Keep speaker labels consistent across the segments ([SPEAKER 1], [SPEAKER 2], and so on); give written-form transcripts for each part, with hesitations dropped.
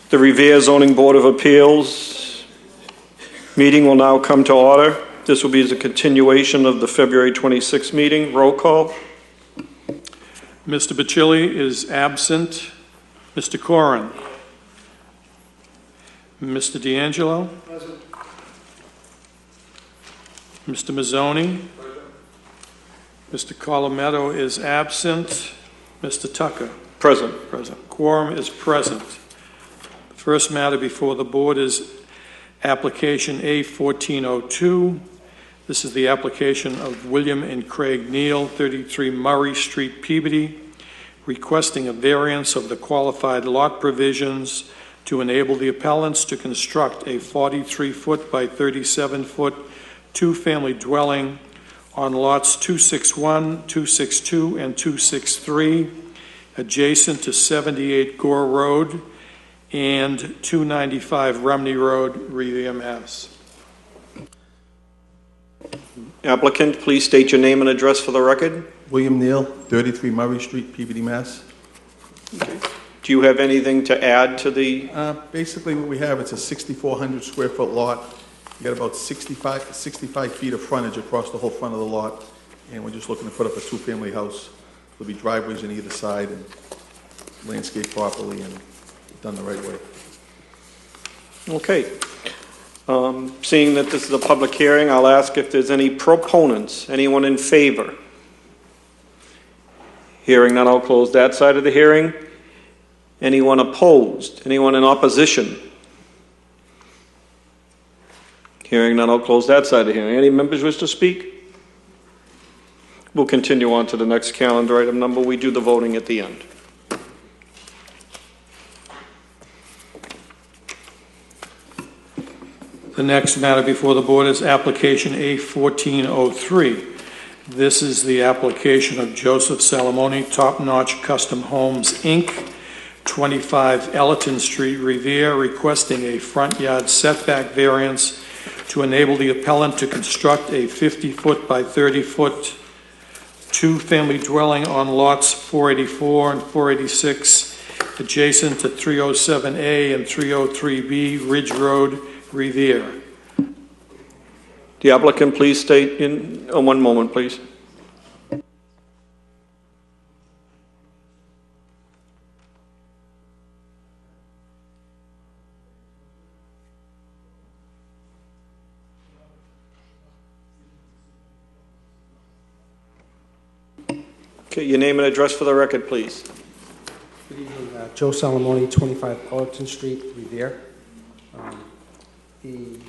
[SPEAKER 1] The Revere Zoning Board of Appeals meeting will now come to order. This will be as a continuation of the February 26th meeting. Roll call.
[SPEAKER 2] Mr. Bacilli is absent. Mr. Corrin. Mr. D'Angelo. Present. Mr. Mazzoni. Present. Mr. Colometto is absent. Mr. Tucker.
[SPEAKER 1] Present.
[SPEAKER 2] Present. Quorum is present. The first matter before the board is application A1402. This is the application of William and Craig Neal, 33 Murray Street, Peabody, requesting a variance of the qualified lot provisions to enable the appellants to construct a 43-foot by 37-foot two-family dwelling on lots 261, 262, and 263, adjacent to 78 Gore Road and 295 Rumney Road, Revere, Mass.
[SPEAKER 1] Applicant, please state your name and address for the record.
[SPEAKER 3] William Neal, 33 Murray Street, Peabody, Mass.
[SPEAKER 1] Okay. Do you have anything to add to the...
[SPEAKER 3] Basically what we have, it's a 6,400 square foot lot. You got about 65 feet of frontage across the whole front of the lot, and we're just looking to put up a two-family house. There'll be driveways on either side and landscaped properly and done the right way.
[SPEAKER 1] Okay. Seeing that this is a public hearing, I'll ask if there's any proponents, anyone in favor. Hearing none, I'll close that side of the hearing. Anyone opposed? Anyone in opposition? Hearing none, I'll close that side of the hearing. Any members wish to speak? We'll continue on to the next calendar item number. We do the voting at the end.
[SPEAKER 2] The next matter before the board is application A1403. This is the application of Joseph Salamone, Top Notch Custom Homes, Inc., 25 Ellerton Street, Revere, requesting a front yard setback variance to enable the appellant to construct a 50-foot by 30-foot two-family dwelling on lots 484 and 486, adjacent to 307A and 303B Ridge Road, Revere.
[SPEAKER 1] The applicant, please state in one moment, please. Okay, your name and address for the record, please.
[SPEAKER 4] Good evening, Joe Salamone, 25 Ellerton Street, Revere. The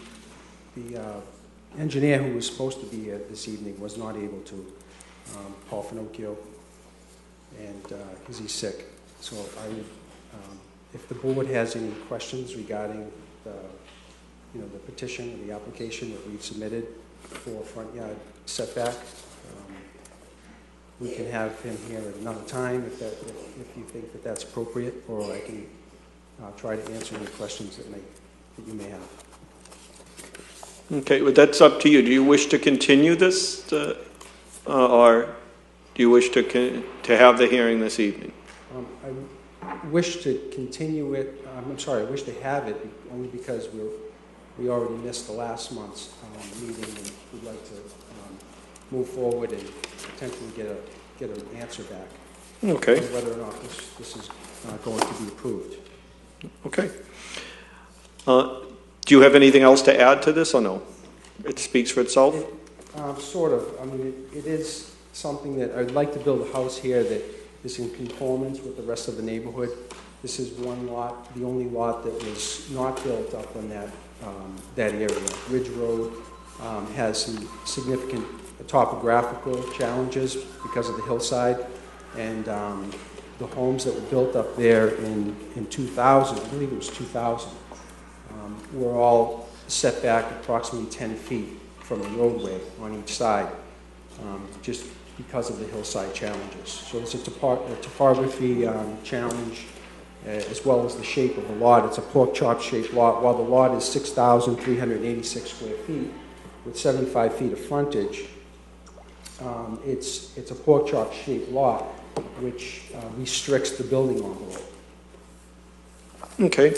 [SPEAKER 4] engineer who was supposed to be here this evening was not able to, Paul Finocchio, and because he's sick. So I would, if the board has any questions regarding the petition or the application that we've submitted for front yard setback, we can have him here at another time if you think that that's appropriate, or I can try to answer any questions that you may have.
[SPEAKER 1] Okay, well, that's up to you. Do you wish to continue this, or do you wish to have the hearing this evening?
[SPEAKER 4] I wish to continue it. I'm sorry, I wish to have it only because we already missed the last month's meeting, and we'd like to move forward and potentially get an answer back.
[SPEAKER 1] Okay.
[SPEAKER 4] Whether or not this is going to be approved.
[SPEAKER 1] Okay. Do you have anything else to add to this, or no? It speaks for itself?
[SPEAKER 4] Sort of. I mean, it is something that I'd like to build a house here that is in conformance with the rest of the neighborhood. This is one lot, the only lot that was not built up on that area. Ridge Road has some significant topographical challenges because of the hillside, and the homes that were built up there in 2000, I believe it was 2000, were all set back approximately 10 feet from the roadway on each side, just because of the hillside challenges. So it's a topography challenge, as well as the shape of the lot. It's a pork chop shaped lot. While the lot is 6,386 square feet with 75 feet of frontage, it's a pork chop shaped lot, which restricts the building envelope.
[SPEAKER 1] Okay.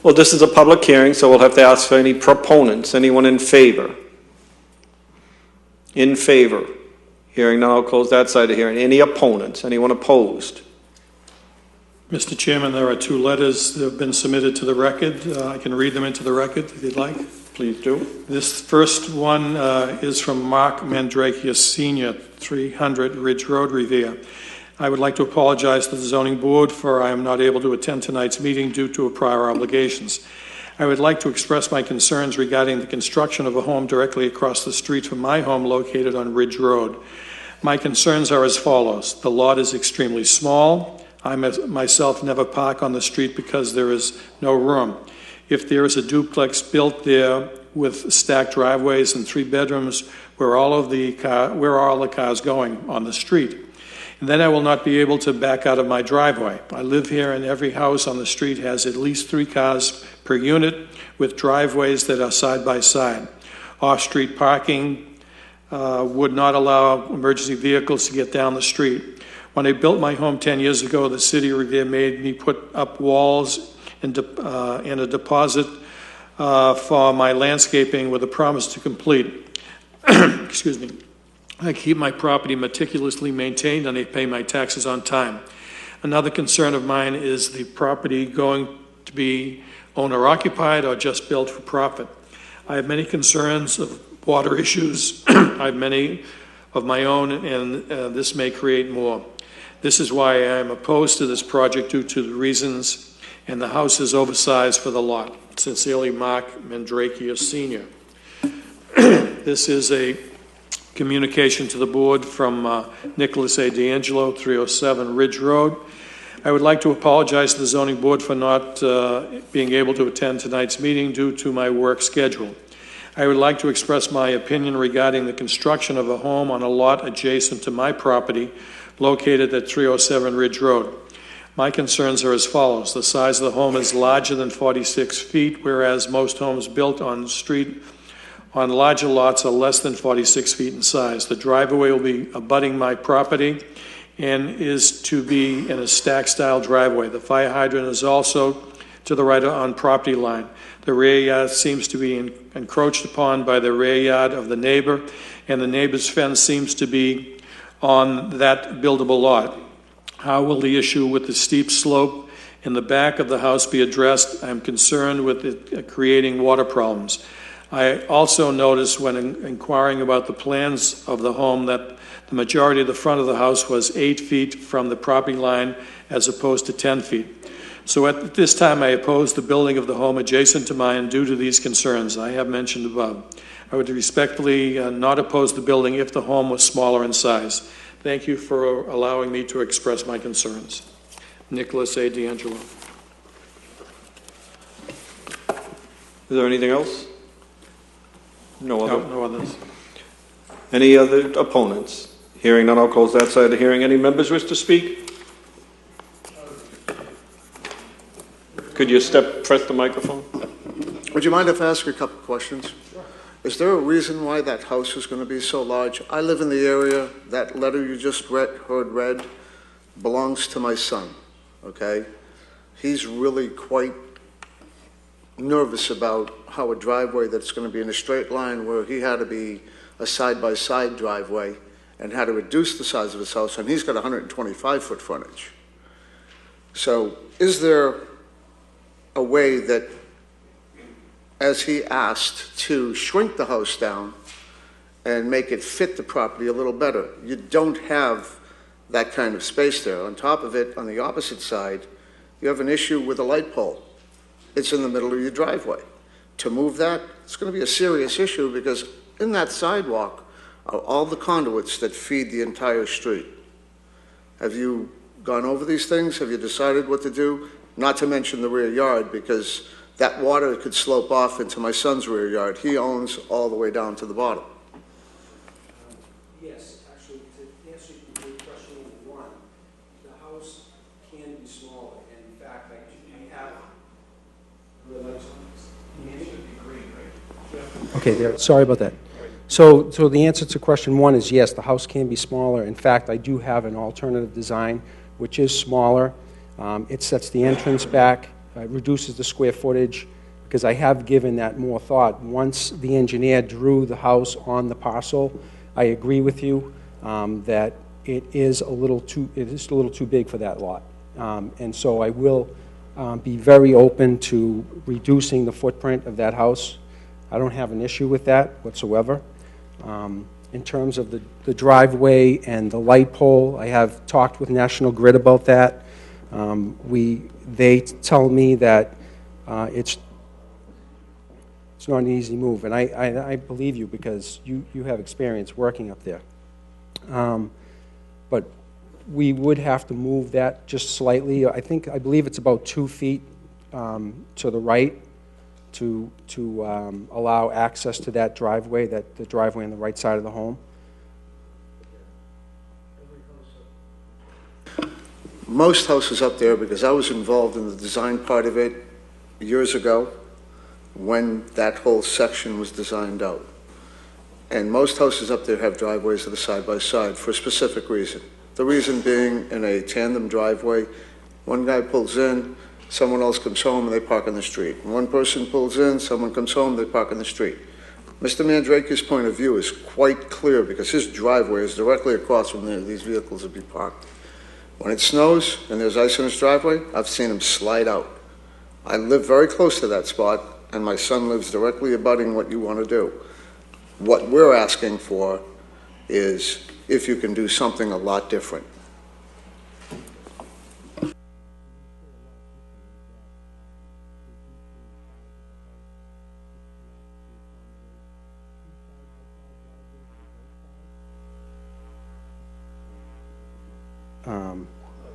[SPEAKER 1] Well, this is a public hearing, so we'll have to ask for any proponents. Anyone in favor? In favor? Hearing none, I'll close that side of the hearing. Any opponents? Anyone opposed?
[SPEAKER 2] Mr. Chairman, there are 2 letters that have been submitted to the record. I can read them into the record if you'd like.
[SPEAKER 1] Please do.
[SPEAKER 2] This first one is from Mark Mandrakius Sr., 300 Ridge Road, Revere. I would like to apologize to the zoning board for I am not able to attend tonight's meeting due to prior obligations. I would like to express my concerns regarding the construction of a home directly across the street from my home located on Ridge Road. My concerns are as follows. The lot is extremely small. I myself never park on the street because there is no room. If there is a duplex built there with stacked driveways and 3 bedrooms, where are all the cars going on the street? And then I will not be able to back out of my driveway. I live here and every house on the street has at least 3 cars per unit with driveways that are side by side. Off-street parking would not allow emergency vehicles to get down the street. When I built my home 10 years ago, the city of Revere made me put up walls and a deposit for my landscaping with a promise to complete. Excuse me. I keep my property meticulously maintained and I pay my taxes on time. Another concern of mine is the property going to be owner-occupied or just built for profit. I have many concerns of water issues. I have many of my own, and this may create more. This is why I am opposed to this project due to the reasons, and the house is oversized for the lot. Sincerely, Mark Mandrakius Sr. This is a communication to the board from Nicholas A. D'Angelo, 307 Ridge Road. I would like to apologize to the zoning board for not being able to attend tonight's meeting due to my work schedule. I would like to express my opinion regarding the construction of a home on a lot adjacent to my property located at 307 Ridge Road. My concerns are as follows. The size of the home is larger than 46 feet, whereas most homes built on the street on larger lots are less than 46 feet in size. The driveway will be abutting my property and is to be in a stack-style driveway. The fire hydrant is also to the right on property line. The rear yard seems to be encroached upon by the rear yard of the neighbor, and the neighbor's fence seems to be on that buildable lot. How will the issue with the steep slope in the back of the house be addressed? I'm concerned with it creating water problems. I also noticed when inquiring about the plans of the home that the majority of the front of the house was 8 feet from the property line as opposed to 10 feet. So at this time, I oppose the building of the home adjacent to mine due to these concerns I have mentioned above. I would respectfully not oppose the building if the home was smaller in size. Thank you for allowing me to express my concerns. Nicholas A. D'Angelo.
[SPEAKER 1] Is there anything else? No other?
[SPEAKER 2] No others.
[SPEAKER 1] Any other opponents? Hearing none, I'll close that side of the hearing. Any members wish to speak? Could you press the microphone?
[SPEAKER 5] Would you mind if I ask you a couple questions? Sure. Is there a reason why that house is going to be so large? I live in the area. That letter you just heard read belongs to my son, okay? He's really quite nervous about how a driveway that's going to be in a straight line where he had to be a side-by-side driveway and had to reduce the size of his house, and he's got 125-foot frontage. So is there a way that, as he asked, to shrink the house down and make it fit the property a little better? You don't have that kind of space there. On top of it, on the opposite side, you have an issue with a light pole. It's in the middle of your driveway. To move that, it's going to be a serious issue because in that sidewalk are all the conduits that feed the entire street. Have you gone over these things? Have you decided what to do? Not to mention the rear yard, because that water could slope off into my son's rear yard. He owns all the way down to the bottom.
[SPEAKER 4] Yes, actually, to answer your question number 1, the house can be smaller. And in fact, I have the lights on. It should be green, right? Okay, there. Sorry about that. So the answer to question 1 is yes, the house can be smaller. In fact, I do have an alternative design, which is smaller. It sets the entrance back reduces the square footage, because I have given that more thought. Once the engineer drew the house on the parcel, I agree with you that it is a little too big for that lot. And so I will be very open to reducing the footprint of that house. I don't have an issue with that whatsoever. In terms of the driveway and the light pole, I have talked with National Grid about that. They tell me that it's not an easy move, and I believe you, because you have experience working up there. But we would have to move that just slightly. I believe it's about 2 feet to the right to allow access to that driveway, the driveway on the right side of the home.
[SPEAKER 5] Most houses up there, because I was involved in the design part of it years ago, when that whole section was designed out. And most houses up there have driveways that are side by side for a specific reason. The reason being, in a tandem driveway, one guy pulls in, someone else comes home, and they park on the street. One person pulls in, someone comes home, they park on the street. Mr. Mandrake's point of view is quite clear, because his driveway is directly across from where these vehicles would be parked. When it snows and there's ice in his driveway, I've seen him slide out. I live very close to that spot, and my son lives directly abutting what you want to do. What we're asking for is if you can do something a lot different.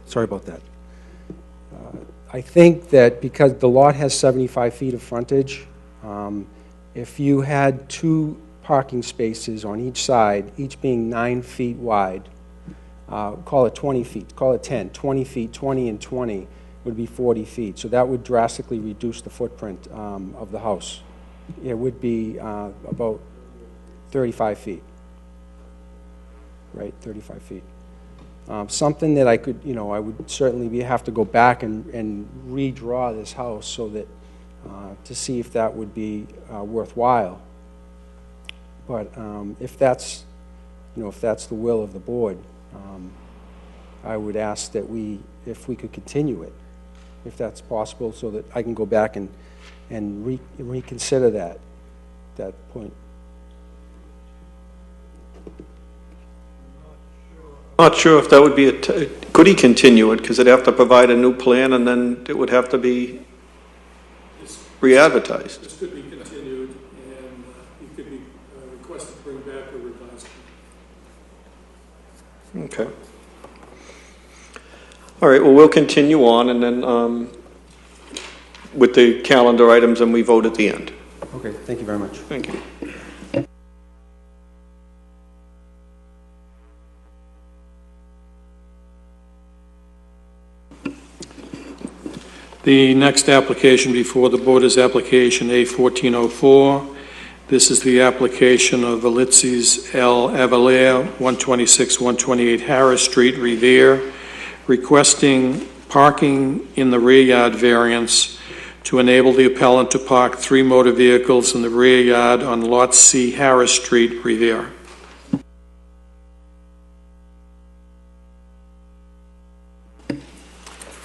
[SPEAKER 4] Sorry about that. I think that because the lot has 75 feet of frontage, if you had 2 parking spaces on each side, each being 9 feet wide, call it 20 feet, call it 10, 20 feet, 20 and 20 would be 40 feet. So that would drastically reduce the footprint of the house. It would be about 35 feet, right, 35 feet. Something that I could, I would certainly have to go back and redraw this house so that, to see if that would be worthwhile. But if that's the will of the board, I would ask that if we could continue it, if that's possible, so that I can go back and reconsider that point.
[SPEAKER 1] Not sure if that would be could he continue it, because they'd have to provide a new plan, and then it would have to be re-advertised.
[SPEAKER 2] This could be continued, and you could be requested to bring back a revised plan.
[SPEAKER 1] Okay. All right, well, we'll continue on, and then with the calendar items, and we vote at the end.
[SPEAKER 4] Okay, thank you very much.
[SPEAKER 1] Thank you.
[SPEAKER 2] The next application before the board is application A1404. This is the application of Elitzis L. Avalier, 126-128 Harris Street, Revere, requesting parking in the rear yard variance to enable the appellant to park 3 motor vehicles in the rear yard on Lot C, Harris Street, Revere.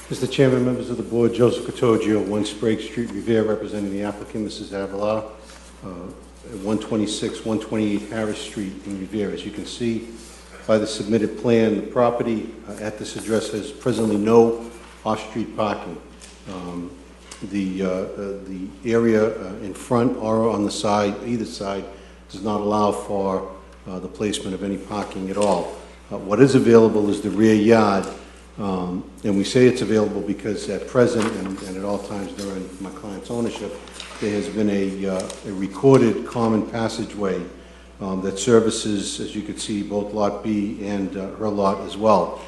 [SPEAKER 6] Mr. Chairman, members of the board, Joseph Cottogio, 1 Sprague Street, Revere, representing the applicant, Mrs. Avila, 126-128 Harris Street in Revere. As you can see by the submitted plan, the property at this address has presently no off-street parking. The area in front or on the side, either side, does not allow for the placement of any parking at all. What is available is the rear yard. And we say it's available because at present and at all times during my client's ownership, there has been a recorded common passageway that services, as you can see, both Lot B and her lot as well.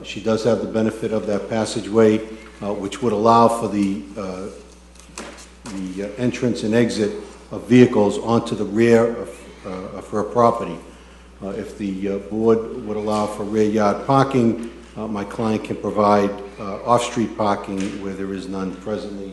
[SPEAKER 6] She does have the benefit of that passageway, which would allow for the entrance and exit of vehicles onto the rear of her property. If the board would allow for rear yard parking, my client can provide off-street parking where there is none presently.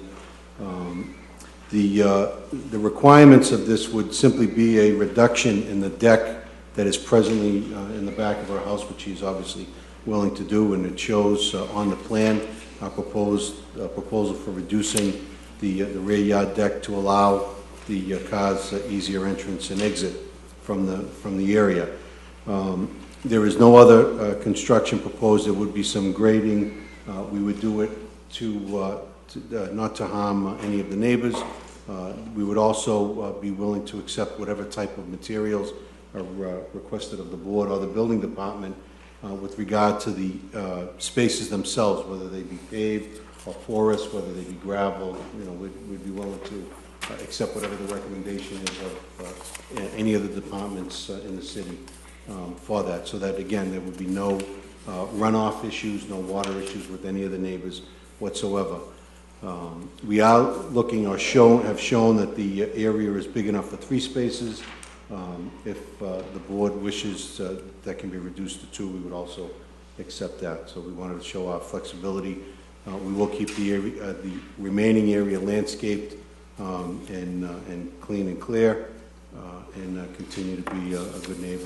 [SPEAKER 6] The requirements of this would simply be a reduction in the deck that is presently in the back of our house, which he's obviously willing to do, and it shows on the plan our proposal for reducing the rear yard deck to allow the cars easier entrance and exit from the area. There is no other construction proposed. There would be some grading. We would do it not to harm any of the neighbors. We would also be willing to accept whatever type of materials are requested of the board or the building department with regard to the spaces themselves, whether they be paved or porous, whether they be gravel. We'd be willing to accept whatever the recommendation is of any of the departments in the city for that, so that, again, there would be no runoff issues, no water issues with any of the neighbors whatsoever. We are looking or have shown that the area is big enough for 3 spaces. If the board wishes that can be reduced to 2, we would also accept that. So we wanted to show our flexibility. We will keep the remaining area landscaped and clean and clear, and continue to be a good neighbor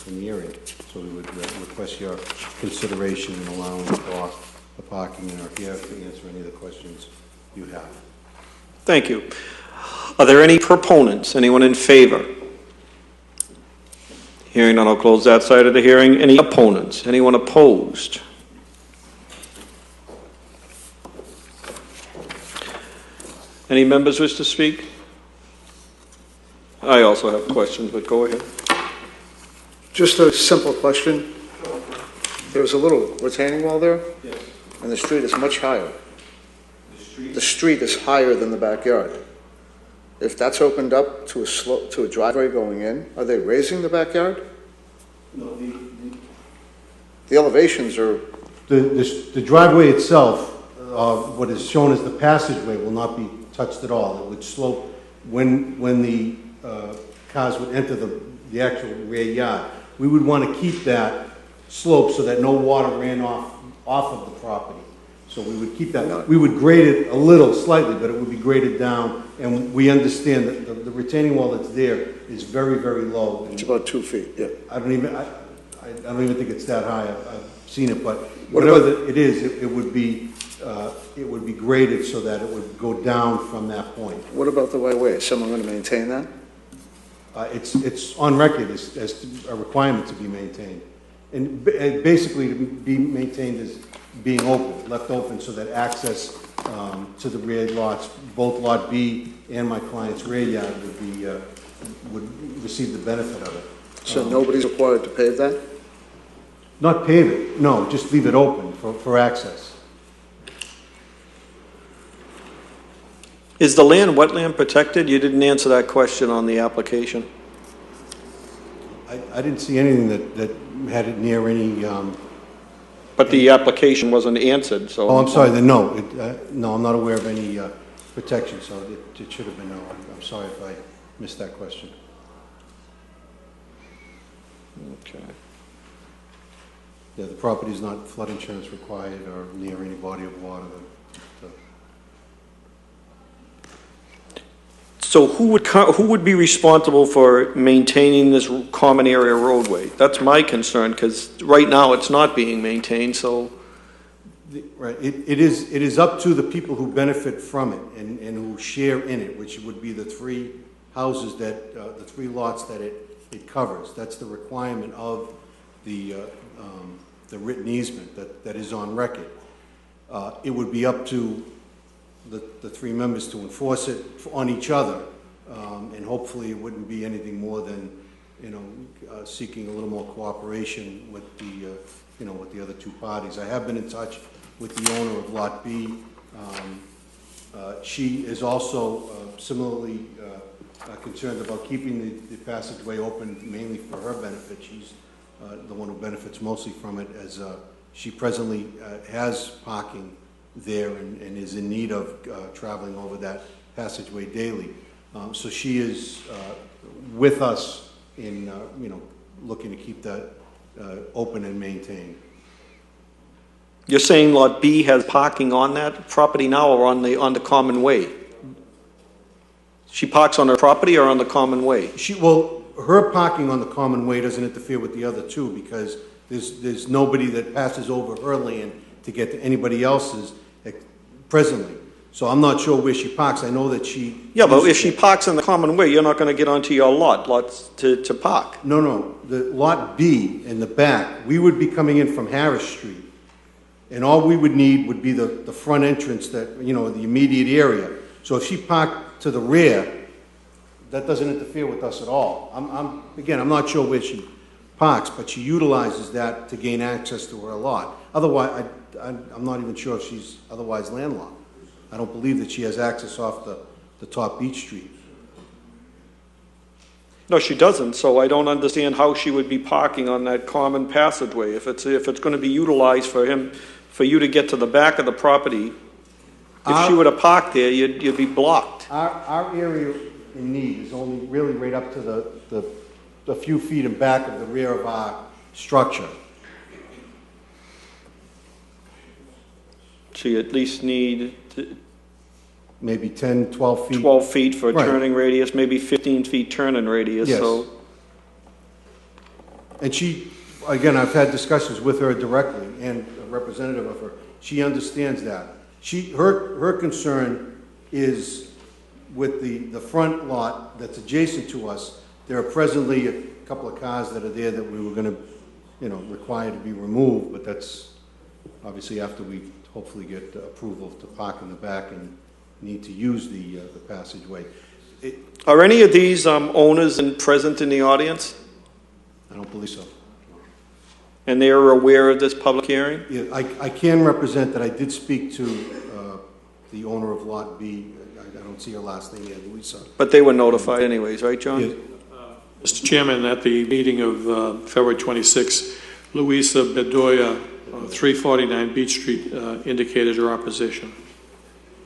[SPEAKER 6] in the area. So we would request your consideration in allowing for the parking, and are here to answer any of the questions you have.
[SPEAKER 1] Thank you. Are there any proponents? Anyone in favor? Hearing none, I'll close that side of the hearing. Any opponents? Anyone opposed? Any members wish to speak? I also have questions, but go ahead.
[SPEAKER 5] Just a simple question. There's a little retaining wall there,
[SPEAKER 1] Yes.
[SPEAKER 5] and the street is much higher. The street is higher than the backyard. If that's opened up to a slope, to a driveway going in, are they raising the backyard?
[SPEAKER 6] No,
[SPEAKER 5] The elevations are,
[SPEAKER 6] the driveway itself, what is shown as the passageway, will not be touched at all. It would slope when the cars would enter the actual rear yard. We would want to keep that slope so that no water ran off of the property. So we would keep that. We would grade it a little, slightly, but it would be graded down. And we understand that the retaining wall that's there is very, very low.
[SPEAKER 5] it's about 2 feet, yeah.
[SPEAKER 6] I don't even think it's that high. I've seen it, but whatever it is, it would be graded so that it would go down from that point.
[SPEAKER 5] What about the right way? Is someone going to maintain that?
[SPEAKER 6] It's on record as a requirement to be maintained. And basically to be maintained as being open, left open, so that access to the rear lots, both Lot B and my client's rear yard would receive the benefit of it.
[SPEAKER 5] So nobody's required to pave that?
[SPEAKER 6] Not pave it, no, just leave it open for access.
[SPEAKER 1] Is the land wetland protected? You didn't answer that question on the application.
[SPEAKER 6] I didn't see anything that had it near any...
[SPEAKER 1] But the application wasn't answered, so...
[SPEAKER 6] Oh, I'm sorry, then no. No, I'm not aware of any protection, so it should have been no. I'm sorry if I missed that question.
[SPEAKER 1] Okay.
[SPEAKER 6] Yeah, the property is not flood insurance required or near any body of water.
[SPEAKER 1] So who would be responsible for maintaining this common area roadway? That's my concern, because right now it's not being maintained, so...
[SPEAKER 6] Right, it is up to the people who benefit from it and who share in it, which would be the 3 houses that, the 3 lots that it covers. That's the requirement of the written easement that is on record. It would be up to the 3 members to enforce it on each other, and hopefully it wouldn't be anything more than, seeking a little more cooperation with the other 2 parties. I have been in touch with the owner of Lot B. She is also similarly concerned about keeping the passageway open mainly for her benefit. She's the one who benefits mostly from it, as she presently has parking there and is in need of traveling over that passageway daily. So she is with us in looking to keep that open and maintained.
[SPEAKER 1] You're saying Lot B has parking on that property now or on the common way? She parks on her property or on the common way?
[SPEAKER 6] Well, her parking on the common way doesn't interfere with the other two because there's nobody that passes over her land to get to anybody else's presently. So I'm not sure where she parks. I know that she...
[SPEAKER 1] Yeah, but if she parks in the common way, you're not going to get onto your lots to park.
[SPEAKER 6] No. The Lot B in the back, we would be coming in from Harris Street. And all we would need would be the front entrance that, the immediate area. So if she parked to the rear, that doesn't interfere with us at all. I'm not sure where she parks, but she utilizes that to gain access to her lot. Otherwise, I'm not even sure if she's otherwise landlocked. I don't believe that she has access off the top Beach Street.
[SPEAKER 1] No, she doesn't, so I don't understand how she would be parking on that common passageway. If it's going to be utilized for you to get to the back of the property, if she were to park there, you'd be blocked.
[SPEAKER 6] Our area in need is only really right up to the few feet in back of the rear of our structure.
[SPEAKER 1] So you at least need
[SPEAKER 6] Maybe 10, 12 feet.
[SPEAKER 1] 12 feet for a
[SPEAKER 6] Right.
[SPEAKER 1] turning radius, maybe 15 feet turning radius,
[SPEAKER 6] Yes.
[SPEAKER 1] so...
[SPEAKER 6] And she, again, I've had discussions with her directly and a representative of her. She understands that. Her concern is with the front lot that's adjacent to us. There are presently a couple of cars that are there that we were going to, require to be removed, but that's obviously after we hopefully get approval to park in the back and need to use the passageway.
[SPEAKER 1] Are any of these owners present in the audience?
[SPEAKER 6] I don't believe so.
[SPEAKER 1] And they are aware of this public hearing?
[SPEAKER 6] Yeah, I can represent that I did speak to the owner of Lot B. I don't see her last name yet, Louisa.
[SPEAKER 1] But they were notified anyways, right, John?
[SPEAKER 6] Yeah.
[SPEAKER 2] Mr. Chairman, at the meeting of February 26, Louisa Bedoya, 349 Beach Street, indicated her opposition.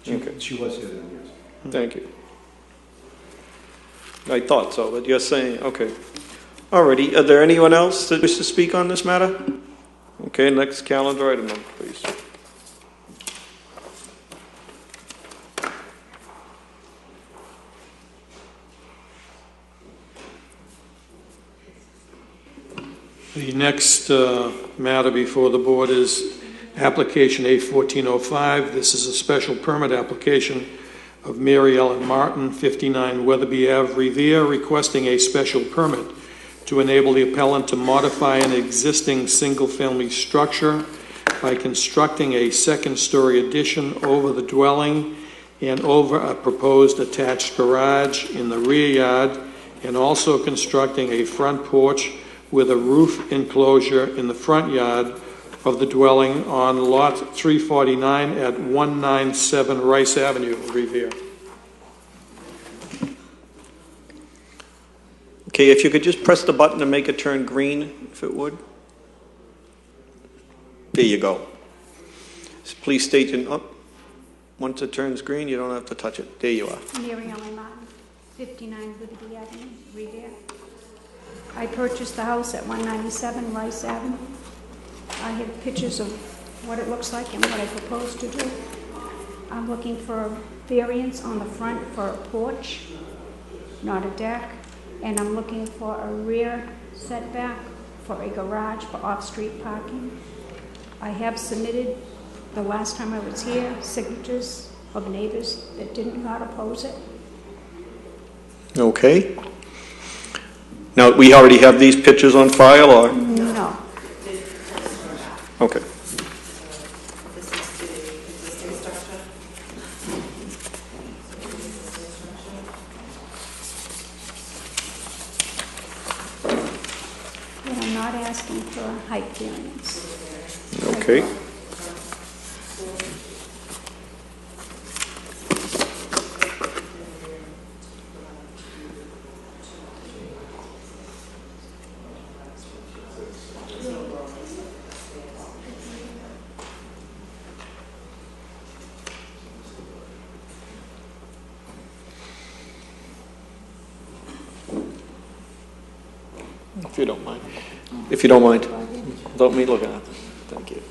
[SPEAKER 1] Okay.
[SPEAKER 6] She was here then, yes.
[SPEAKER 1] Thank you. I thought so, but you're saying, okay. Alrighty, are there anyone else that wishes to speak on this matter? Okay, next calendar item, please.
[SPEAKER 2] The next matter before the board is application A1405. This is a special permit application of Mary Ellen Martin, 59 Weatherby Ave, Revere, requesting a special permit to enable the appellant to modify an existing single-family structure by constructing a second-story addition over the dwelling and over a proposed attached garage in the rear yard, and also constructing a front porch with a roof enclosure in the front yard of the dwelling on Lot 349 at 197 Rice Avenue, Revere.
[SPEAKER 1] Okay, if you could just press the button and make it turn green, if it would. There you go. So please state your, once it turns green, you don't have to touch it. There you are.
[SPEAKER 7] Mary Ellen Martin, 59 Liberty Avenue, Revere. I purchased the house at 197 Rice Avenue. I have pictures of what it looks like and what I propose to do. I'm looking for a variance on the front for a porch, not a deck, and I'm looking for a rear setback for a garage for off-street parking. I have submitted, the last time I was here, signatures of neighbors that did not oppose it.
[SPEAKER 1] Okay. Now, we already have these pictures on file, or?
[SPEAKER 7] No.
[SPEAKER 1] Okay.
[SPEAKER 8] This is the existing structure.
[SPEAKER 7] But I'm not asking for a height variance.
[SPEAKER 1] Okay. If you don't mind. If you don't mind. Without me looking at them. Thank you.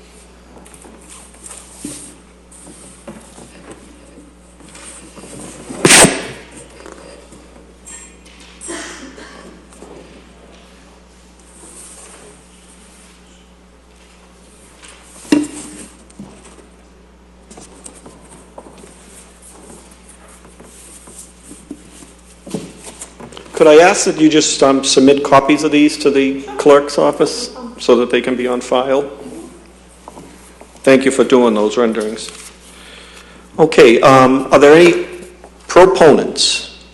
[SPEAKER 1] Could I ask that you just submit copies of these to the clerk's office so that they can be on file? Thank you for doing those renderings. Okay, are there any proponents?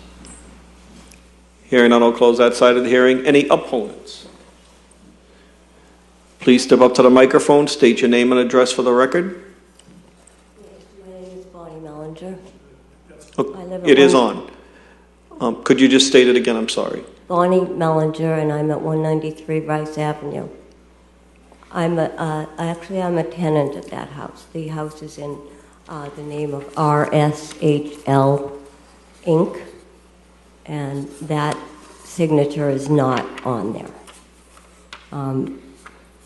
[SPEAKER 1] Hearing none, I'll close that side of the hearing. Any opponents? Please step up to the microphone, state your name and address for the record.
[SPEAKER 9] My name is Bonnie Mellinger.
[SPEAKER 1] It is on. Could you just state it again? I'm sorry.
[SPEAKER 9] Bonnie Mellinger, and I'm at 193 Rice Avenue. Actually, I'm a tenant at that house. The house is in the name of RSHL Inc., and that signature is not on there.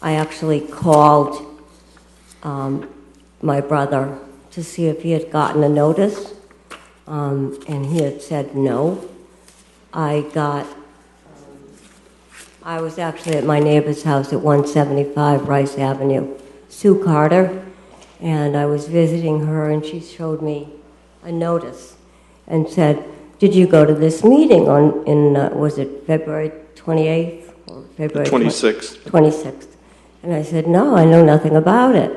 [SPEAKER 9] I actually called my brother to see if he had gotten a notice, and he had said no. I was actually at my neighbor's house at 175 Rice Avenue, Sue Carter, and I was visiting her, and she showed me a notice and said, "Did you go to this meeting was it February 28th or February
[SPEAKER 1] 26th?
[SPEAKER 9] 26th. And I said, "No, I know nothing about it."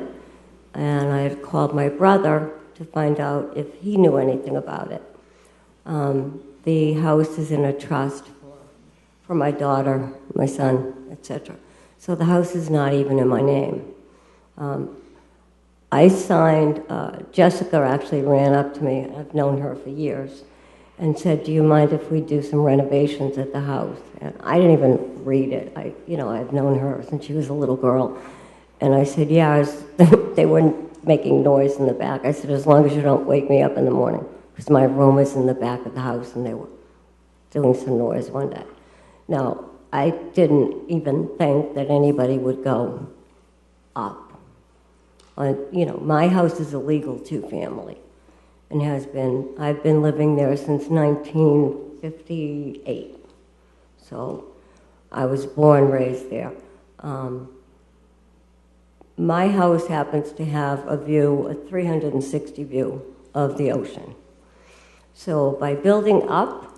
[SPEAKER 9] And I had called my brother to find out if he knew anything about it. The house is in a trust for my daughter, my son, etc. So the house is not even in my name. I signed, Jessica actually ran up to me, I've known her for years, and said, "Do you mind if we do some renovations at the house?" And I didn't even read it. I've known her since she was a little girl. And I said, "Yeah," they weren't making noise in the back. I said, "As long as you don't wake me up in the morning," because my room is in the back of the house, and they were doing some noise one day. Now, I didn't even think that anybody would go up. My house is a legal two-family, and has been. I've been living there since 1958. So I was born, raised there. My house happens to have a 360 view of the ocean. So by building up,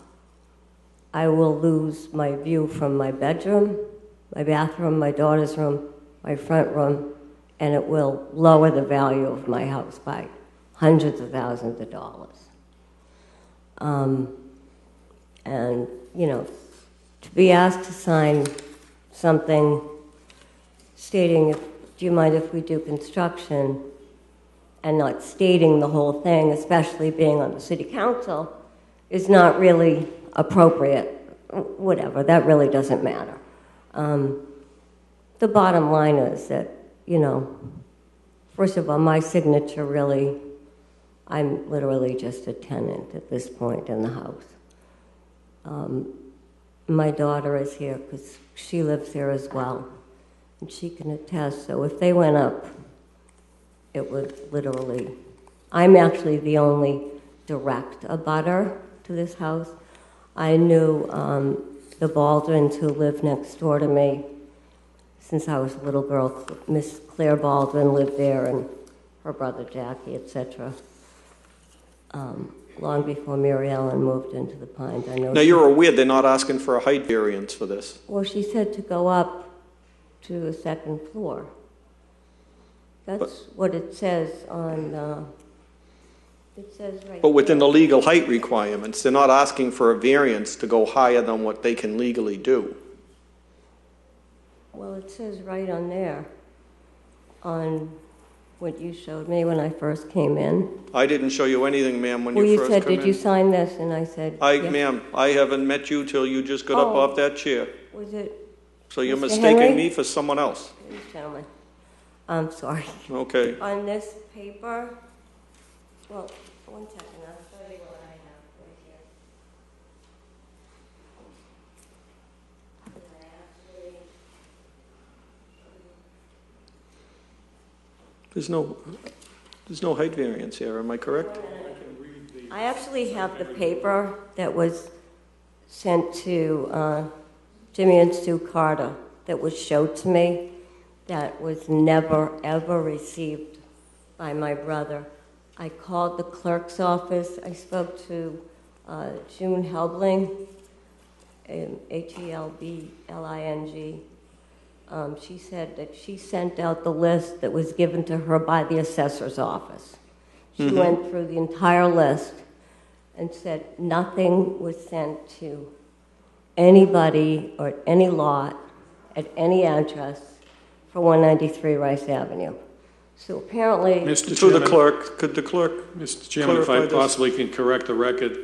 [SPEAKER 9] I will lose my view from my bedroom, my bathroom, my daughter's room, my front room, and it will lower the value of my house by hundreds of thousands of dollars. And, to be asked to sign something stating, "Do you mind if we do construction?" and not stating the whole thing, especially being on the city council, is not really appropriate. Whatever, that really doesn't matter. The bottom line is that, first of all, my signature really, I'm literally just a tenant at this point in the house. My daughter is here because she lives here as well, and she can attest. So if they went up, it would literally, I'm actually the only direct abutter to this house. I knew the Baldwins who lived next door to me since I was a little girl. Miss Claire Baldwin lived there, and her brother Jackie, etc. Long before Mary Ellen moved into the Pines. I know.
[SPEAKER 1] Now, you're aware they're not asking for a height variance for this?
[SPEAKER 9] Well, she said to go up to the second floor. That's what it says on, it says right
[SPEAKER 1] But within the
[SPEAKER 9] there.
[SPEAKER 1] legal height requirements, they're not asking for a variance to go higher than what they can legally do.
[SPEAKER 9] Well, it says right on there, on what you showed me when I first came in.
[SPEAKER 1] I didn't show you anything, ma'am, when
[SPEAKER 9] Well,
[SPEAKER 1] you
[SPEAKER 9] you
[SPEAKER 1] first
[SPEAKER 9] said,
[SPEAKER 1] come in.
[SPEAKER 9] "Did you sign this?" And I said, yes.
[SPEAKER 1] Ma'am, I haven't met you till you just got up
[SPEAKER 9] Oh.
[SPEAKER 1] off that chair.
[SPEAKER 9] Was it
[SPEAKER 1] So you're
[SPEAKER 9] Mr.
[SPEAKER 1] mistaking
[SPEAKER 9] Henry?
[SPEAKER 1] me for someone else.
[SPEAKER 9] this gentleman? I'm sorry.
[SPEAKER 1] Okay.
[SPEAKER 9] On this paper, well, one second, I'll show you what I have right here.
[SPEAKER 1] There's no height variance here, am I correct?
[SPEAKER 9] I actually have the paper that was sent to Jimmy and Sue Carter that was showed to me that was never, ever received by my brother. I called the clerk's office. I spoke to June Helbling, Helbling. She said that she sent out the list that was given to her by the assessor's office. She went through the entire list and said nothing was sent to anybody or any lot at any address for 193 Rice Avenue. So apparently...
[SPEAKER 2] Mr.
[SPEAKER 1] To
[SPEAKER 2] Chairman,
[SPEAKER 1] the clerk, could the clerk?
[SPEAKER 2] Mr. Chairman, if I
[SPEAKER 1] clarify this?
[SPEAKER 2] possibly can correct the record,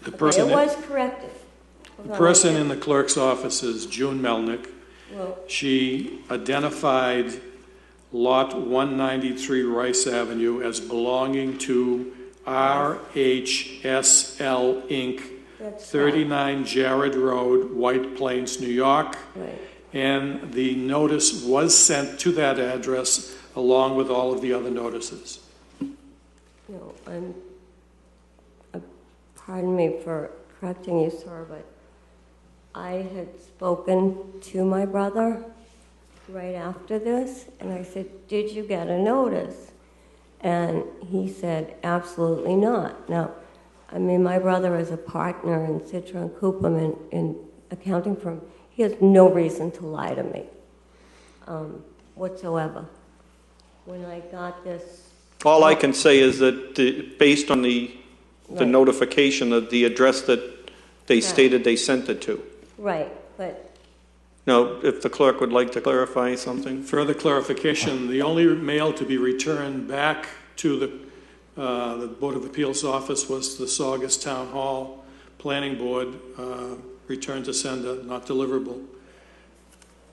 [SPEAKER 2] the
[SPEAKER 9] It
[SPEAKER 2] person,
[SPEAKER 9] was corrected.
[SPEAKER 2] the person in the clerk's office is June Melnick.
[SPEAKER 9] Well,
[SPEAKER 2] She identified Lot 193 Rice Avenue as belonging to RHSL Inc.,
[SPEAKER 9] that's
[SPEAKER 2] 39 Jared Road, White Plains, New York.
[SPEAKER 9] right.
[SPEAKER 2] And the notice was sent to that address along with all of the other notices.
[SPEAKER 9] No, pardon me for correcting you, sir, but I had spoken to my brother right after this, and I said, did you get a notice? And he said, absolutely not. Now, I mean, my brother is a partner in Citra and Coupam in accounting firm. He has no reason to lie to me whatsoever. When I got this...
[SPEAKER 1] All I can say is that based on the
[SPEAKER 9] Right.
[SPEAKER 1] notification of the address that they stated they sent it to.
[SPEAKER 9] Right, but...
[SPEAKER 1] Now, if the clerk would like to clarify something?
[SPEAKER 2] Further clarification, the only mail to be returned back to the Board of Appeals office was the Saugus Town Hall Planning Board, return to sender, not deliverable.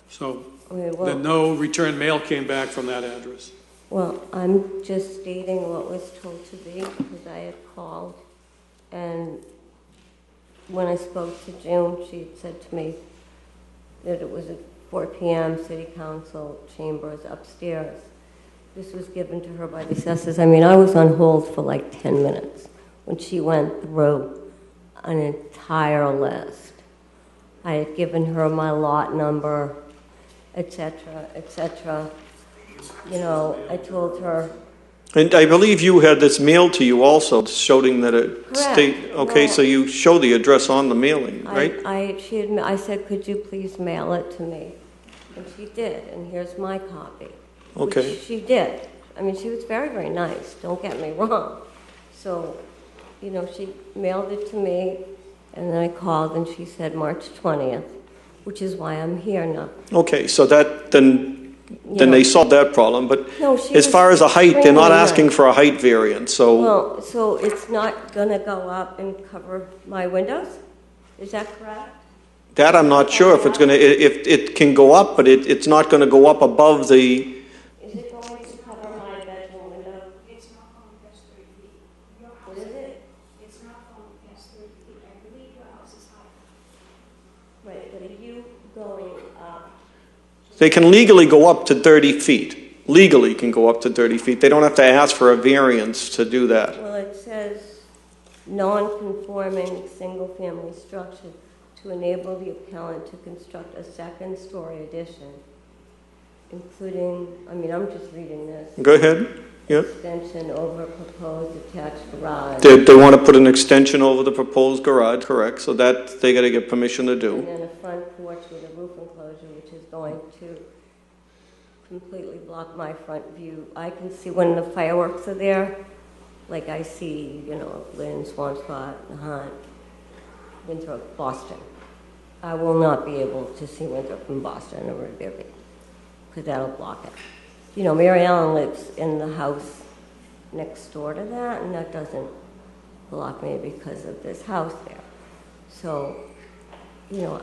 [SPEAKER 2] So
[SPEAKER 9] well,
[SPEAKER 2] no return mail came back from that address.
[SPEAKER 9] Well, I'm just stating what was told to me because I had called, and when I spoke to June, she had said to me that it was at 4 p.m. City Council chambers upstairs. This was given to her by the assessors. I mean, I was on hold for like 10 minutes when she went through an entire list. I had given her my lot number, etc., etc. You know, I told her...
[SPEAKER 1] And I believe you had this mailed to you also, showing that it
[SPEAKER 9] Correct.
[SPEAKER 1] Okay,
[SPEAKER 9] No.
[SPEAKER 1] so you show the address on the mailing, right?
[SPEAKER 9] I said, could you please mail it to me? And she did, and here's my copy.
[SPEAKER 1] Okay.
[SPEAKER 9] Which she did. I mean, she was very, very nice, don't get me wrong. So, you know, she mailed it to me, and then I called, and she said March 20th, which is why I'm here now.
[SPEAKER 1] Okay, so that, then they solved that problem, but
[SPEAKER 9] No, she
[SPEAKER 1] as
[SPEAKER 9] was
[SPEAKER 1] far as a height, they're not
[SPEAKER 9] extremely
[SPEAKER 1] asking
[SPEAKER 9] nice.
[SPEAKER 1] for a height variance, so
[SPEAKER 9] Well, so it's not gonna go up and cover my windows? Is that correct?
[SPEAKER 1] that I'm not sure if it's gonna, if it can go up, but it's not gonna go up above the,
[SPEAKER 9] Is it going to cover my bedroom window?
[SPEAKER 7] It's not going past 30 feet. Your house,
[SPEAKER 9] What is it?
[SPEAKER 7] it's not going past 30 feet. I believe your house is higher.
[SPEAKER 9] Right, but are you going up?
[SPEAKER 1] they can legally go up to 30 feet. Legally can go up to 30 feet. They don't have to ask for a variance to do that.
[SPEAKER 9] Well, it says non-conforming single-family structure to enable the appellant to construct a second-story addition, including, I mean, I'm just reading this.
[SPEAKER 1] Go ahead, yeah.
[SPEAKER 9] Extension over proposed attached garage.
[SPEAKER 1] They want to put an extension over the proposed garage, correct, so that they gotta get permission to
[SPEAKER 9] And
[SPEAKER 1] do.
[SPEAKER 9] then a front porch with a roof enclosure, which is going to completely block my front view. I can see when the fireworks are there, like I see, you know, Lynn, Swampscott, Hunt, Winthrop, Boston. I will not be able to see Winthrop from Boston or Revere, because that'll block it. You know, Mary Ellen lives in the house next door to that, and that doesn't block me because of this house there. So, you know,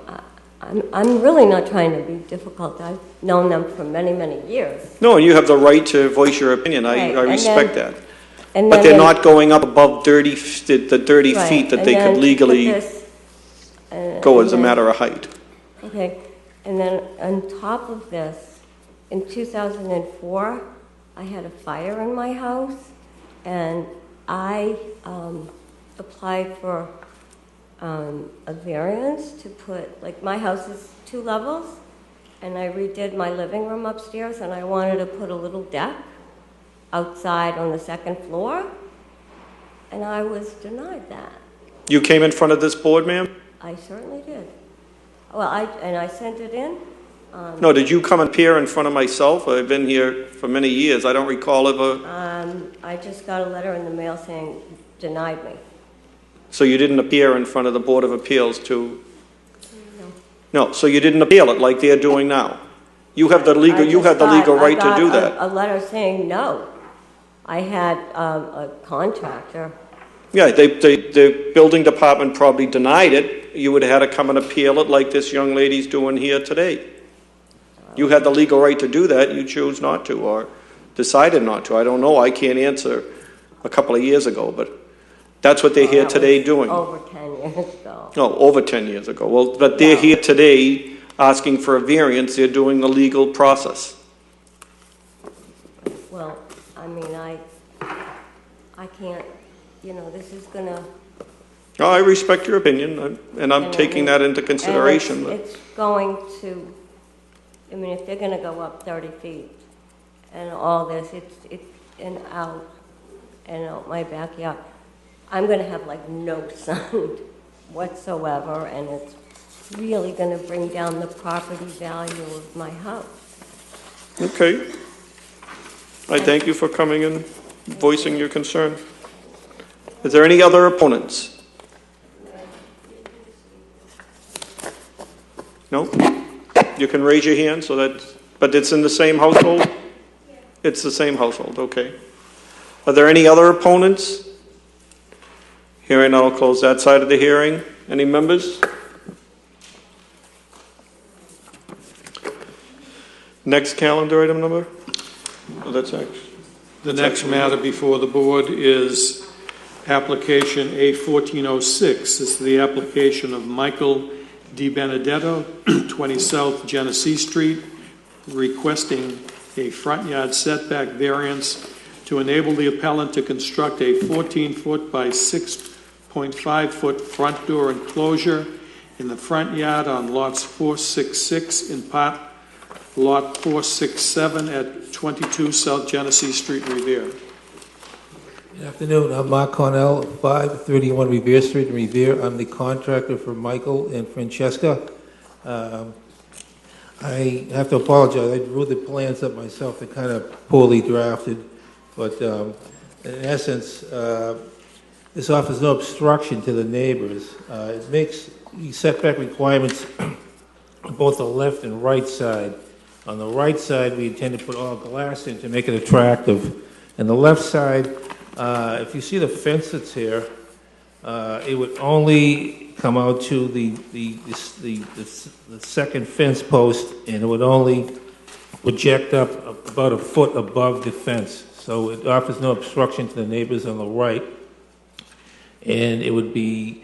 [SPEAKER 9] I'm really not trying to be difficult. I've known them for many, many years.
[SPEAKER 1] No, and you have the right to voice your opinion, I
[SPEAKER 9] Right, and
[SPEAKER 1] respect
[SPEAKER 9] then-
[SPEAKER 1] that.
[SPEAKER 9] And
[SPEAKER 1] But
[SPEAKER 9] then
[SPEAKER 1] they're
[SPEAKER 9] when-
[SPEAKER 1] not going up above the 30
[SPEAKER 9] Right,
[SPEAKER 1] feet that
[SPEAKER 9] and
[SPEAKER 1] they
[SPEAKER 9] then
[SPEAKER 1] could
[SPEAKER 9] to put
[SPEAKER 1] legally
[SPEAKER 9] this,
[SPEAKER 1] go
[SPEAKER 9] and
[SPEAKER 1] as a
[SPEAKER 9] then-
[SPEAKER 1] matter of height.
[SPEAKER 9] Okay, and then on top of this, in 2004, I had a fire in my house, and I applied for a variance to put, like, my house is 2 levels, and I redid my living room upstairs, and I wanted to put a little deck outside on the 2nd floor, and I was denied that.
[SPEAKER 1] You came in front of this board, ma'am?
[SPEAKER 9] I certainly did. Well, I sent it in.
[SPEAKER 1] No, did you come and appear in front of myself? I've been here for many years. I don't recall ever.
[SPEAKER 9] I just got a letter in the mail saying denied me.
[SPEAKER 1] So you didn't appear in front of the Board of Appeals to?
[SPEAKER 9] No.
[SPEAKER 1] No, so you didn't appeal it like they're doing now? You have the legal, right to do that.
[SPEAKER 9] A letter saying no. I had a contractor.
[SPEAKER 1] Yeah, the building department probably denied it. You would have had to come and appeal it like this young lady's doing here today. You had the legal right to do that. You chose not to, or decided not to. I don't know. I can't answer a couple of years ago, but that's what they're here today doing.
[SPEAKER 9] Over 10 years ago.
[SPEAKER 1] No, over 10 years ago. Well, but they're here today asking for a variance. They're doing the legal process.
[SPEAKER 9] Well, I mean, I can't, this is gonna.
[SPEAKER 1] Oh, I respect your opinion, and I'm taking that into consideration.
[SPEAKER 9] And it's going to, I mean, if they're gonna go up 30 feet and all this, it's and out my backyard, I'm gonna have like no sun whatsoever, and it's really gonna bring down the property value of my house.
[SPEAKER 1] Okay. I thank you for coming and voicing your concern. Is there any other opponents? No? You can raise your hand so that, but it's in the same household? It's the same household, okay. Are there any other opponents? Hearing none, I'll close that side of the hearing. Any members? Next calendar item number? Oh, that's actually.
[SPEAKER 2] The next matter before the board is application A1406. This is the application of Michael Di Benedetto, 20 South Genesee Street, requesting a front yard setback variance to enable the appellant to construct a 14-foot by 6.5-foot front door enclosure in the front yard on lots 466 in part lot 467 at 22 South Genesee Street, Revere.
[SPEAKER 10] Good afternoon. I'm Mark Cornell, 531 Revere Street in Revere. I'm the contractor for Michael and Francesca. I have to apologize. I drew the plans up myself. They're kind of poorly drafted. But in essence, this offers no obstruction to the neighbors. It makes the setback requirements on both the left and right side. On the right side, we intend to put all glass in to make it attractive. And the left side, if you see the fence that's here, it would only come out to the second fence post, and it would only project up about a foot above the fence. So it offers no obstruction to the neighbors on the right, and it would be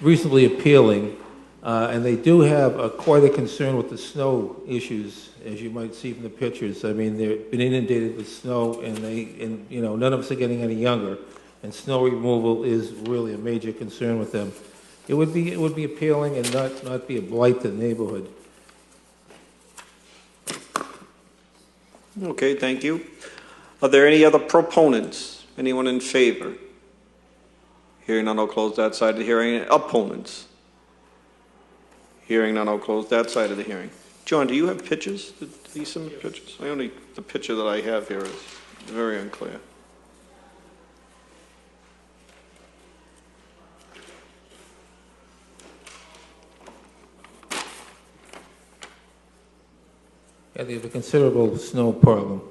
[SPEAKER 10] reasonably appealing. And they do have quite a concern with the snow issues, as you might see from the pictures. I mean, they've been inundated with snow, and none of us are getting any younger, and snow removal is really a major concern with them. It would be appealing and not be a blight to the neighborhood.
[SPEAKER 1] Okay, thank you. Are there any other proponents? Anyone in favor? Hearing none, I'll close that side of the hearing. Opponents? Hearing none, I'll close that side of the hearing. John, do you have pictures? Did he submit pictures? The picture that I have here is very unclear.
[SPEAKER 10] Yeah, they have a considerable snow problem.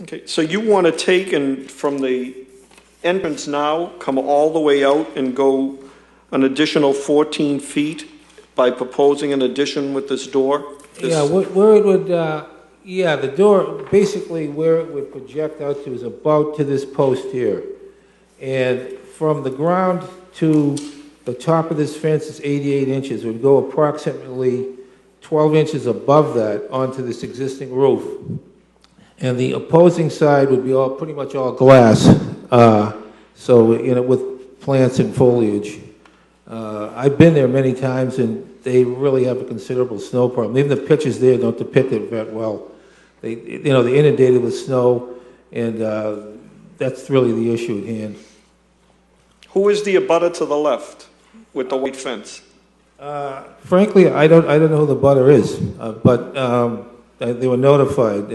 [SPEAKER 1] Okay, so you want to take from the entrance now come all the way out and go an additional 14 feet by proposing an addition with this door?
[SPEAKER 10] Yeah, where it would, yeah, the door, basically where it would project out to is about to this post here. And from the ground to the top of this fence is 88 inches. It would go approximately 12 inches above that onto this existing roof. And the opposing side would be all, pretty much all glass, so, you know, with plants and foliage. I've been there many times, and they really have a considerable snow problem. Even the pictures there don't depict it very well. They, you know, they're inundated with snow, and that's really the issue at hand.
[SPEAKER 1] Who is the abutter to the left with the white fence?
[SPEAKER 10] Frankly, I don't know who the butter is, but they were notified.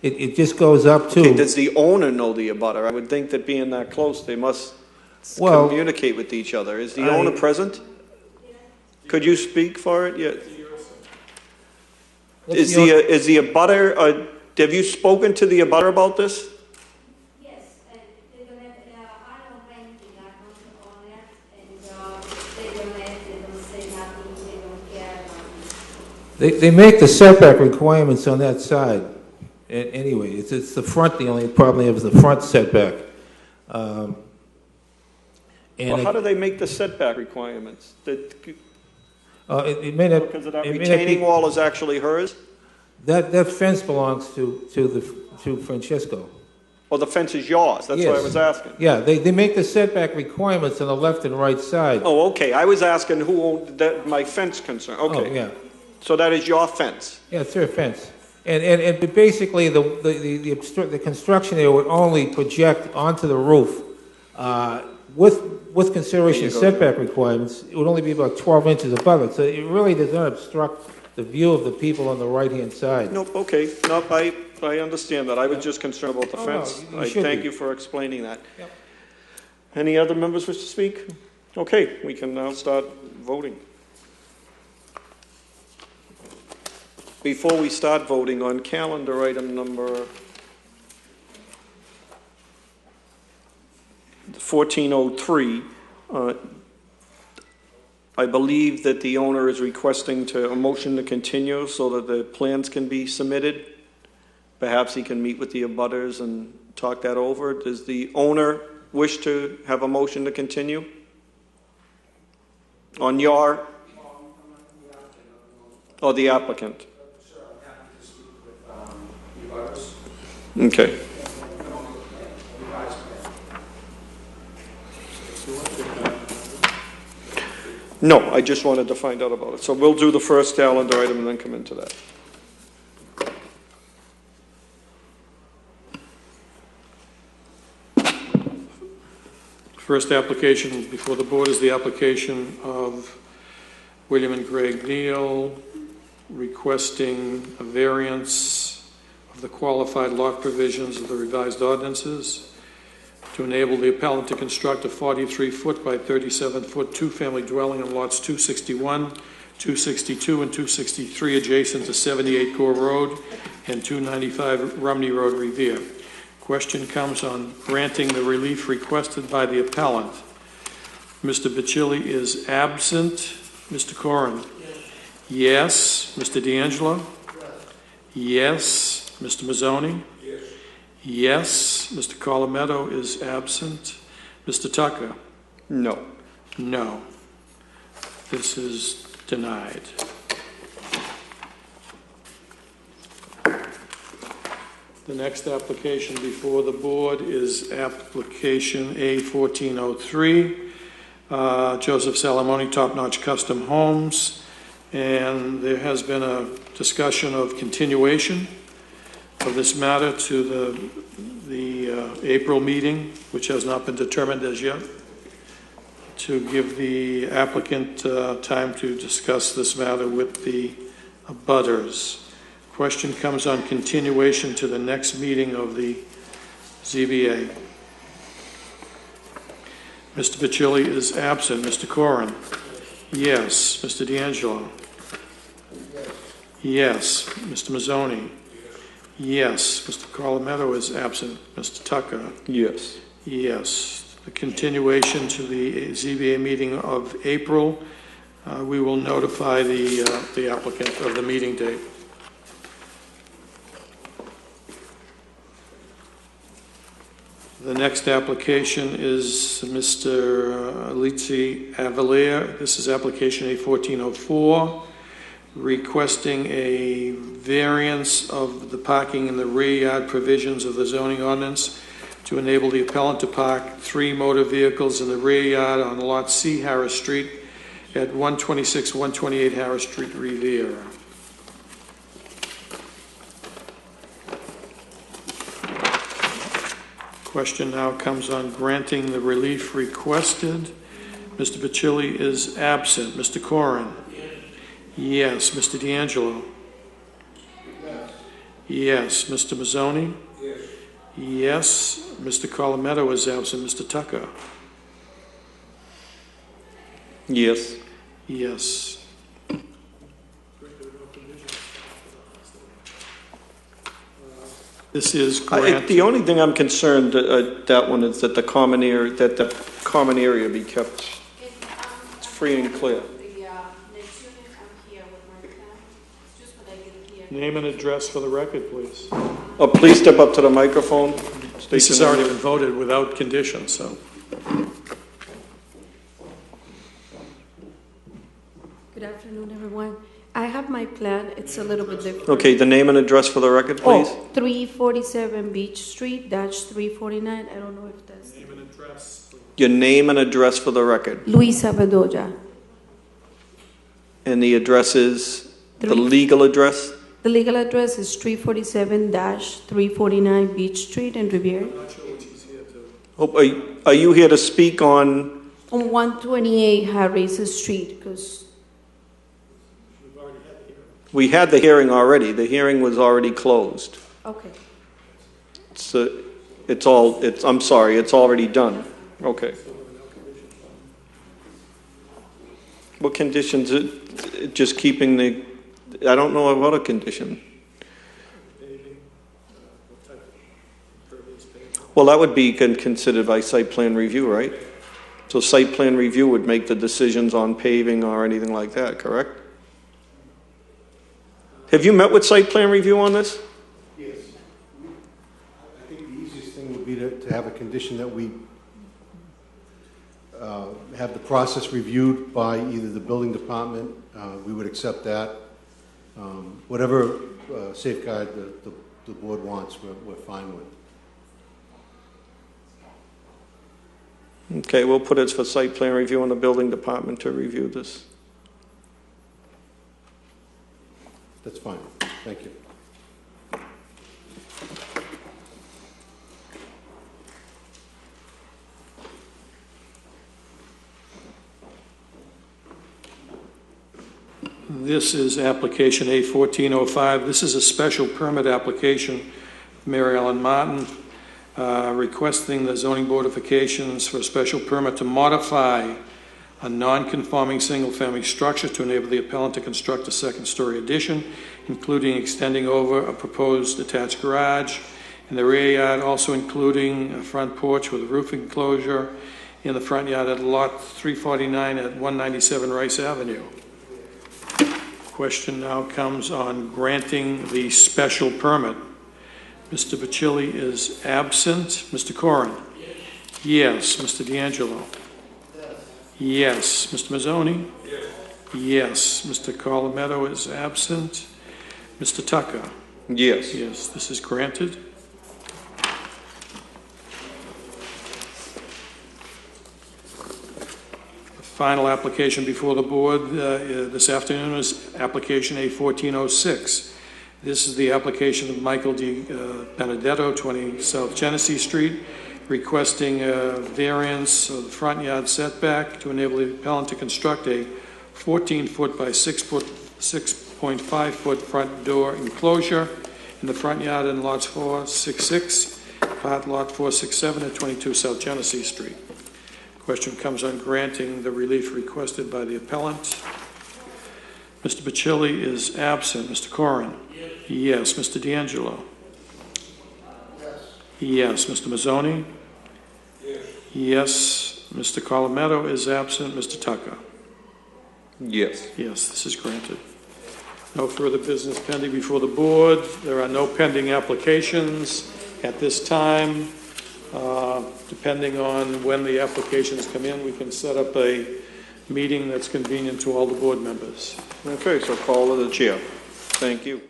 [SPEAKER 10] It just goes up to...
[SPEAKER 1] Okay, does the owner know the abutter? I would think that being that close, they must communicate with each other. Is the owner present? Could you speak for it? Yeah. Is the abutter, have you spoken to the abutter about this?
[SPEAKER 7] Yes, they don't have, I don't renting, I don't own it, and they don't have, they don't say nothing, they don't care.
[SPEAKER 10] They make the setback requirements on that side. Anyway, it's the front, the only problem they have is the front setback.
[SPEAKER 1] Well, how do they make the setback requirements?
[SPEAKER 10] It may not...
[SPEAKER 1] Because that
[SPEAKER 10] it may not
[SPEAKER 1] retaining
[SPEAKER 10] be-
[SPEAKER 1] wall is actually hers?
[SPEAKER 10] That fence belongs to Francesco.
[SPEAKER 1] Or the fence is yours? That's what I
[SPEAKER 10] Yes.
[SPEAKER 1] was asking.
[SPEAKER 10] Yeah, they make the setback requirements on the left and right side.
[SPEAKER 1] Oh, okay. I was asking who owned that, my fence concern. Okay.
[SPEAKER 10] Oh, yeah.
[SPEAKER 1] So that is your fence?
[SPEAKER 10] Yeah, it's their fence. And basically, the construction there would only project onto the roof. With consideration of setback requirements, it would only be about 12 inches above it. So it really does not obstruct the view of the people on the right-hand side.
[SPEAKER 1] Nope, okay. Nope, I understand that. I was just concerned about the
[SPEAKER 10] Oh, no,
[SPEAKER 1] fence.
[SPEAKER 10] you
[SPEAKER 1] I
[SPEAKER 10] should
[SPEAKER 1] thank
[SPEAKER 10] be.
[SPEAKER 1] you for explaining that.
[SPEAKER 10] Yep.
[SPEAKER 1] Any other members wish to speak? Okay, we can now start voting. Before we start voting on calendar item number 1403, I believe that the owner is requesting a motion to continue so that the plans can be submitted. Perhaps he can meet with the abutters and talk that over. Does the owner wish to have a motion to continue? On your, or the applicant?
[SPEAKER 4] Sure, I'm happy to speak with the abutters.
[SPEAKER 1] Okay. No, I just wanted to find out about it. So we'll do the first calendar item and then come into that.
[SPEAKER 2] First application before the board is the application of William and Greg Neal requesting a variance of the qualified lot provisions of the revised ordinances to enable the appellant to construct a 43-foot by 37-foot two-family dwelling on lots 261, 262, and 263 adjacent to 78 Gore Road and 295 Rumney Road, Revere. Question comes on granting the relief requested by the appellant. Mr. Bacilli is absent. Mr. Corrin? Yes. Mr. D'Angelo? Yes. Mr. Mazzoni? Yes. Mr. Colometto is absent. Mr. Tucker?
[SPEAKER 1] No.
[SPEAKER 2] No. This is denied. The next application before the board is application A1403, Joseph Salamone, Top Notch Custom Homes, and there has been a discussion of continuation of this matter to the April meeting, which has not been determined as yet, to give the applicant time to discuss this matter with the abutters. Question comes on continuation to the next meeting of the ZBA. Mr. Bacilli is absent. Mr. Corrin? Yes. Mr. D'Angelo? Yes. Mr. Mazzoni? Yes. Mr. Colometto is absent. Mr. Tucker?
[SPEAKER 1] Yes.
[SPEAKER 2] Yes. a continuation to the ZBA meeting of April. We will notify the applicant of the meeting date. The next application is Mr. Litsi Avalier. This is application A1404, requesting a variance of the parking in the rear yard provisions of the zoning ordinance to enable the appellant to park 3 motor vehicles in the rear yard on Lot C, Harris Street, at 126, 128 Harris Street, Revere. Question now comes on granting the relief requested. Mr. Bacilli is absent. Mr. Corrin? Yes. Mr. D'Angelo? Yes. Mr. Mazzoni? Yes. Mr. Colometto is absent. Mr. Tucker?
[SPEAKER 1] Yes.
[SPEAKER 2] Yes. This is granted.
[SPEAKER 1] The only thing I'm concerned, that one, is that the common area be kept free and clear.
[SPEAKER 2] Name and address for the record, please.
[SPEAKER 1] Oh, please step up to the microphone.
[SPEAKER 2] This has already been voted without condition, so.
[SPEAKER 11] Good afternoon, everyone. I have my plan. It's a little bit different.
[SPEAKER 1] Okay, the name and address for the record, please.
[SPEAKER 11] 347 Beach Street, -349. I don't know if that's...
[SPEAKER 2] Name and address.
[SPEAKER 1] Your name and address for the record.
[SPEAKER 11] Luisa Bedoya.
[SPEAKER 1] And the address is, the legal address?
[SPEAKER 11] The legal address is 347-349 Beach Street in Revere.
[SPEAKER 1] Are you here to speak on?
[SPEAKER 11] On 128 Harris Street, because...
[SPEAKER 1] We had the hearing already. The hearing was already closed.
[SPEAKER 11] Okay.
[SPEAKER 1] I'm sorry, it's already done. Okay. What conditions? Just keeping the, I don't know what a condition. Well, that would be considered by site plan review, right? So site plan review would make the decisions on paving or anything like that, correct? Have you met with site plan review on this?
[SPEAKER 6] Yes. I think the easiest thing would be to have a condition that we have the process reviewed by either the building department, we would accept that. Whatever safeguard the board wants, we're fine with.
[SPEAKER 1] Okay, we'll put it for site plan review on the building department to review this.
[SPEAKER 6] That's fine. Thank you.
[SPEAKER 2] This is application A1405. This is a special permit application, Mary Ellen Martin, requesting the zoning modifications for a special permit to modify a non-conforming single-family structure to enable the appellant to construct a second-story addition, including extending over a proposed attached garage in the rear yard, also including a front porch with a roof enclosure in the front yard at lot 349 at 197 Rice Avenue. Question now comes on granting the special permit. Mr. Bacilli is absent. Mr. Corrin? Yes. Mr. D'Angelo? Yes. Mr. Mazzoni? Yes. Mr. Colometto is absent. Mr. Tucker?
[SPEAKER 1] Yes.
[SPEAKER 2] Yes, this is granted. The final application before the board this afternoon is application A1406. This is the application of Michael D. Benedetto, 20 South Genesee Street, requesting a variance of the front yard setback to enable the appellant to construct a 14-foot by 6.5-foot front door enclosure in the front yard in lots 466, part lot 467 at 22 South Genesee Street. Question comes on granting the relief requested by the appellant. Mr. Bacilli is absent. Mr. Corrin? Yes. Mr. D'Angelo? Yes. Mr. Mazzoni? Yes. Mr. Colometto is absent. Mr. Tucker?
[SPEAKER 1] Yes.
[SPEAKER 2] Yes, this is granted. No further business pending before the board. There are no pending applications at this time. Depending on when the applications come in, we can set up a meeting that's convenient to all the board members.
[SPEAKER 1] Okay, so call to the chair. Thank you.